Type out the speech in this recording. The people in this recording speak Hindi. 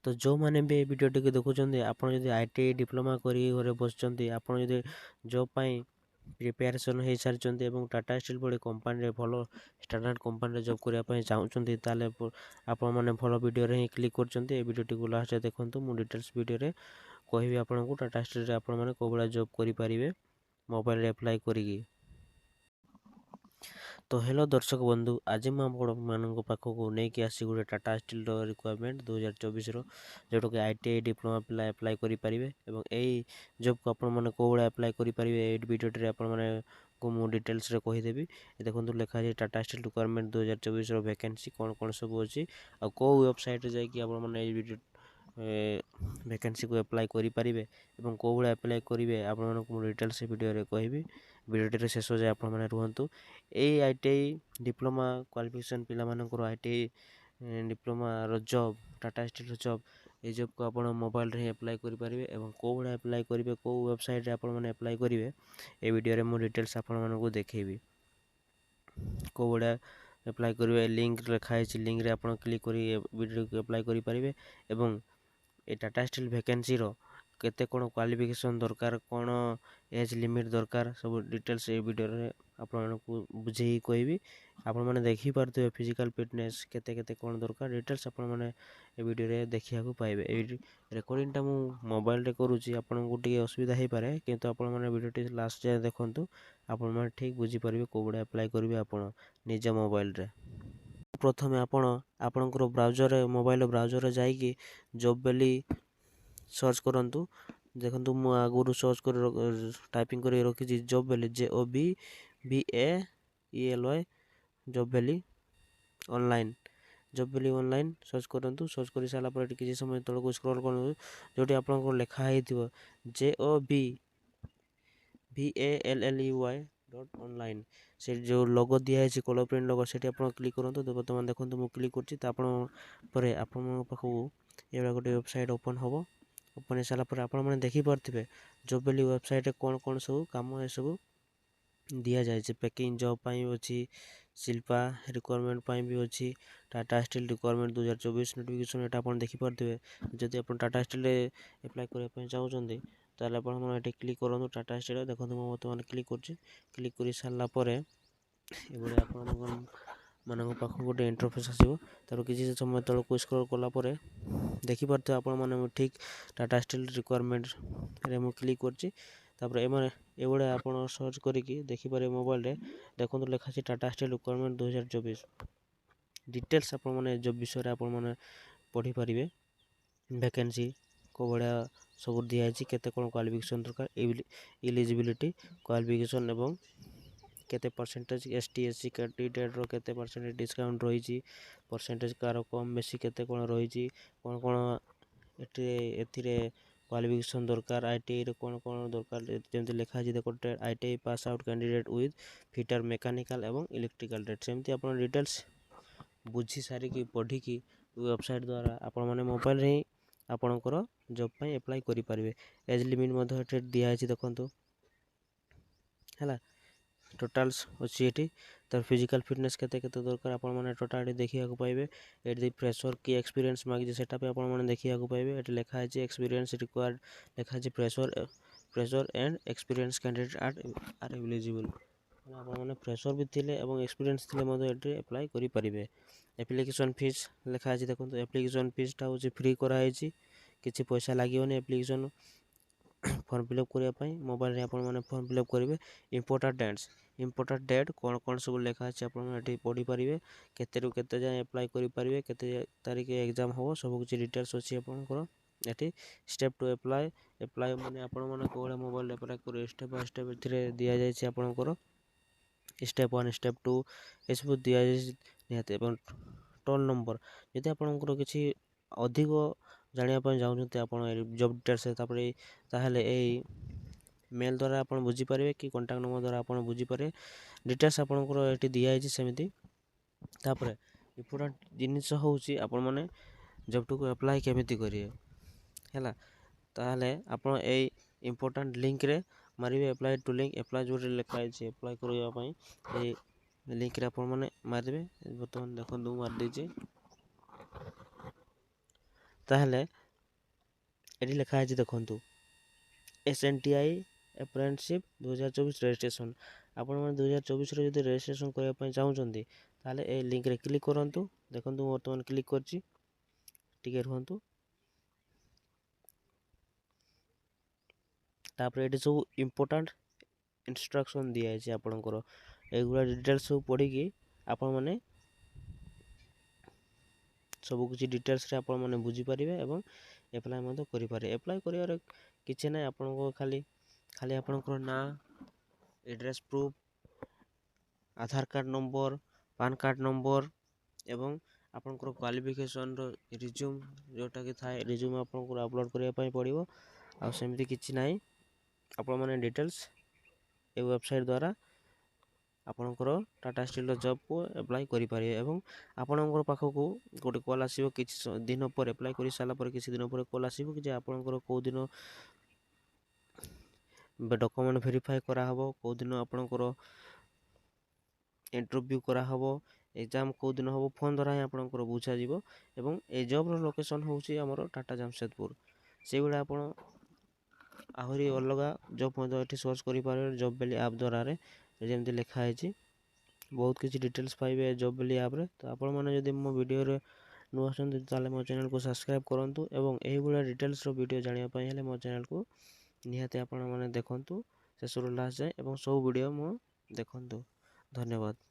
तो जो मैंने भी भिडियोटी को देखुं आप ITI डिप्लोमा करी घरे बसुँच आप जॉब पाई प्रिपेरेसन हो सारी और टाटा स्टील भली कंपनी भल स्टैंडर्ड कंपनी जॉब करने चाहते ताले आपण मैंने भल वीडियो ही क्लिक कर वीडियोटी को लास्ट देखूँ मुझे डिटेल्स वीडियो कहि आपको टाटा स्टील आप कौ भाया जॉब करेंगे मोबाइल अप्लाई करी। तो हेलो दर्शक बंधु आज मुझे पाखक नहीं आसी गोटे टाटा स्टील रिक्वायरमेंट 2024 जोटा कि ITI डिप्लोमा पिला अप्लाई करेंगे और यही जॉब को आपने कौ भाया अप्लाई करेंगे वीडियो आपने को मु डिटेल्स रे कहीदेवी। देखो लिखा है टाटा स्टील रिक्वायरमेंट 2024 वैकेंसी कौन कौन सब अच्छी आ कौ वेबसाइट जाकि वैकेंसी को अप्लाई करेंगे और कौ भाया अप्लाई करेंगे आपको डिटेल्स वीडियो कहबी। वीडियो शेष जाए आप रुहतु यही ITI डिप्लोमा क्वालिफिकेशन पिला ITI diploma job Tata steel job ये जॉब को आप मोबाइल रे अप्लाई करेंगे और कौ भाया अप्लाई करेंगे कौ वेबसाइट रे आपने अप्लाई करेंगे ये वीडियो मुझे डिटेल्स आपको देखेबी। कौ भाया अप्लाई करेंगे लिंक लिखाई लिंक रे आप क्लिक कर वीडियो को अप्लाई करेंगे और ये टाटा स्टील वैकेंसी केते कौन क्वालिफिकेशन दरकार कौन एज लिमिट दरकार सब डिटेल्स ये वीडियो रे आपको बुझे कहबी। आपण मैंने देखी पारे फिजिकल फिटनेस केते केते कौन दरकार डिटेल्स आपण मैंने ये वीडियो रे देखा पाइबे। ये रिकॉर्डिंगटा मु मोबाइल रे करूची आपको टे असुविधा हो पाए किंतु आपण मैंने वीडियो लास्ट जाए देखु आपण मैंने ठीक बुझी पारे कौ भाया अप्लाई करेंगे आप निज मोबाइल रे। प्रथमे आपणकर ब्राउजर मोबाइल ब्राउजर जाइए जॉब बेली सर्च करूँ। देखो मु आगुरी सर्च कर टाइपिंग कर रखी जॉब बेली JOBVALY जॉब बेली ऑनलाइन जॉब बेली ऑनलाइन सर्च करूँ। सर्च कर सारापर किसी समय तौक स्क्रॉल करूँ जो आपको लिखाई JOBVALLEY से जो लोगो दिखाई कलर प्रिंट लोगो से क्लिक करूँ। बर्तमान देखो मुझे क्लिक कर पाखक ये गोटे वेबसाइट ओपन हम ओपन हो सारापर आपने देखिपे जॉब बेली वेबसाइट कौन कौन सब कम ये सब दि जाए पैकिंग जॉब अच्छी शिल्पा रिक्वायरमेंट भी अच्छी टाटा स्टील रिक्वायरमेंट 2024 नोटिफिकेशन यहाँ आप देखिपे जदि आप टाटा स्टील अप्लाई करने चाहते ताल आप क्लिक करूँ टाटा स्टील देखो मुझे बर्तमान क्लिक कर सारापर ये आप मान पाख गोटे इंटरफेस आसो तर किसी समय तौक स्क्रॉल कलापर देखिपे आप ठीक टाटा स्टील रिक्वायरमेंट रे मु क्लिक कर ये आप सर्च करके देखिपारे मोबाइल रे देखो लिखा टाटा स्टील रिक्वायरमेंट 2024 डिटेल्स आप जॉब विषय आप पढ़ी पारे वैकेंसी कौ भाया सब दिखाई केते कौन क्वालिफिकेशन दरकार एलिजिबिलिटी क्वालिफिकेशन एवं केते परसेंटेज ST SC कैंडिडेट केते परसेंटेज डिस्काउंट रही परसेंटेज कार कम बेसी केते कौन रही कौन कौन ए क्वालिफिकेशन दरकार ITI रे कौन कौन दरकार जमी लिखाई देखो ITI pass out candidate with fitter mechanical एवं इलेक्ट्रिकल ट्रेड सेमती आप डिटेल्स बुझी सारिकी पढ़िकी वेबसाइट द्वारा आपण मैंने मोबाइल ही आपणकर जॉब पाई अप्लाई करेंगे। एज लिमिट दिखाई देखो है टोटाल्स अच्छी ये तर फिजिकल फिटनेस केते केते दरकार आप टोटाल देखा पाइबे। ये फ्रेशर की एक्सपीरियंस मांगी सेटा पे आपने देखा पाइबे। ये लिखाई एक्सपीरियंस रिक्वायर्ड लिखाई fresher and experience candidate are eligible आपने फ्रेशर भी थे और एक्सपीरियंस थे अप्लाई करेंगे। एप्लिकेशन फीस लिखाई देखो एप्लिकेशन फीसटा हूँ फ्री कराई किसी पैसा लगे एप्लिकेशन फॉर्म फिलअप करने मोबाइल रे आपने फॉर्म फिलअप करेंगे। इंपोर्टेंट डेट कौन कौन सब लिखाई आप पढ़ी पारे केते केते जाए अप्लाई करेंगे केते तारीख एग्जाम हम सब किसी डिटेल्स अच्छी आपंकर ये स्टेप टू अप्लाई मैंने आपने कौ भाया मोबाइल अप्लाई कर स्टेप बाय स्टेप ए दि जाए आपंकर स्टेप 1 स्टेप 2 ये सब दि जाए निहत टोल नंबर यदि आपंकर किसी अधिक जानापी चाहते आप जॉब डिटेल्स ताहले मेल द्वारा आप बुझीपारे कि कंटाक्ट नंबर द्वारा आप बुझीपारे डिटेल्स आपंकर ये दिखाई सेमती। तापर इम्पोर्टाट जिनस हूँ आपने जॉब टू अप्लाई केमिति करेंगे है ताहले आप इम्पोर्टाट लिंक रे मारे अप्लाई टू लिंक अप्लाई जो लिखाई अप्लाई करने लिंक रे आप मारे बर्तमान देखो मार दीजिए ତାହେଲେ ଏଠି ଲେଖା ହେଇଛି ଦେଖନ୍ତୁ SNTI ଆପ୍ରେଣ୍ଟିସସିପ୍ 2024 ରେଜିଷ୍ଟ୍ରେସନ୍। ଆପଣମାନେ 2024ରେ ଯଦି ରେଜିଷ୍ଟ୍ରେସନ୍ କରିବା ପାଇଁ ଚାହୁଁଛନ୍ତି ତାହେଲେ ଏ ଲିଙ୍କରେ କ୍ଲିକ୍ କରନ୍ତୁ। ଦେଖନ୍ତୁ ମୁଁ ବର୍ତ୍ତମାନ କ୍ଲିକ୍ କରିଛି, ଟିକେ ରୁହନ୍ତୁ। ତାପରେ ଏଠି ସବୁ ଇମ୍ପୋର୍ଟାଣ୍ଟ ଇନଷ୍ଟ୍ରକ୍ସନ୍ ଦିଆଯାଇଛି ଆପଣଙ୍କର। ଏଗୁଡ଼ା ଡିଟେଲ୍ସ ସବୁ ପଢ଼ିକି ଆପଣମାନେ ସବୁକିଛି ଡିଟେଲ୍ସରେ ଆପଣମାନେ ବୁଝିପାରିବେ ଏବଂ ଆପ୍ଲାଏ ମଧ୍ୟ କରିପାରିବେ। ଆପ୍ଲାଏ କରିବାର କିଛି ନାହିଁ, ଆପଣଙ୍କ ଖାଲି ଆପଣଙ୍କର ନାଁ, address proof, Aadhaar card number, PAN card number ଏବଂ ଆପଣଙ୍କର କ୍ୱାଲିଫିକେସନ୍ର ରିଜ୍ୟୁମ୍ ଯେଉଁଟାକି ଥାଏ, ରିଜ୍ୟୁମ୍ ଆପଣଙ୍କର ଅପଲୋଡ଼୍ କରିବା ପାଇଁ ପଡ଼ିବ। ଆଉ ସେମିତି କିଛି ନାହିଁ। ଆପଣମାନେ ଡିଟେଲ୍ସ ଏ ୱେବସାଇଟ୍ ଦ୍ୱାରା ଆପଣଙ୍କର ଟାଟା ଷ୍ଟିଲ୍ର ଜବ୍କୁ ଆପ୍ଲାଏ କରିପାରିବେ ଏବଂ ଆପଣଙ୍କର ପାଖକୁ ଗୋଟେ କଲ୍ ଆସିବ କିଛି ଦିନ ପରେ, ଆପ୍ଲାଏ କରିସାରିଲା ପରେ କିଛି ଦିନ ପରେ କଲ୍ ଆସିବ କି ଯେ ଆପଣଙ୍କର କେଉଁ ଦିନ ଡକୁମେଣ୍ଟ ଭେରିଫାଏ କରାହେବ, କେଉଁ ଦିନ ଆପଣଙ୍କର ଇଣ୍ଟରଭ୍ୟୁ କରାହେବ, ଏକ୍ଜାମ୍ କେଉଁ ଦିନ ହେବ, ଫୋନ୍ ଦ୍ୱାରା ହିଁ ଆପଣଙ୍କର ବୁଝାଯିବ। ଏବଂ ଏ ଜବ୍ର ଲୋକେସନ୍ ହେଉଛି ଆମର ଟାଟା ଜାମସେଦପୁର। ସେଇଭଳିଆ ଆପଣ ଆହୁରି ଅଲଗା ଜବ୍ ମଧ୍ୟ ଏଠି ସର୍ଚ୍ଚ କରିପାରିବେ ଜବ୍ ବୋଲି ଆପ୍ ଦ୍ୱାରାରେ, ଯେମିତି ଲେଖା ହେଇଛି। ବହୁତ କିଛି ଡିଟେଲ୍ସ ପାଇବେ ଜବ୍ ବୋଲି ଆପ୍ରେ। ତ ଆପଣମାନେ ଯଦି ମୋ ଭିଡ଼ିଓରେ ନୂଆ ଆସନ୍ତି ତାହେଲେ ମୋ ଚ୍ୟାନେଲ୍କୁ ସବସ୍କ୍ରାଇବ୍ କରନ୍ତୁ ଏବଂ ଏହିଭଳିଆ ଡିଟେଲ୍ସର ଭିଡ଼ିଓ ଜାଣିବା ପାଇଁ ହେଲେ ମୋ ଚ୍ୟାନେଲ୍କୁ ନିହାତି ଆପଣମାନେ ଦେଖନ୍ତୁ ଶେଷରୁ ଲାଷ୍ଟ ଯାଏଁ ଏବଂ ସବୁ ଭିଡ଼ିଓ ମୁଁ ଦେଖନ୍ତୁ। ଧନ୍ୟବାଦ।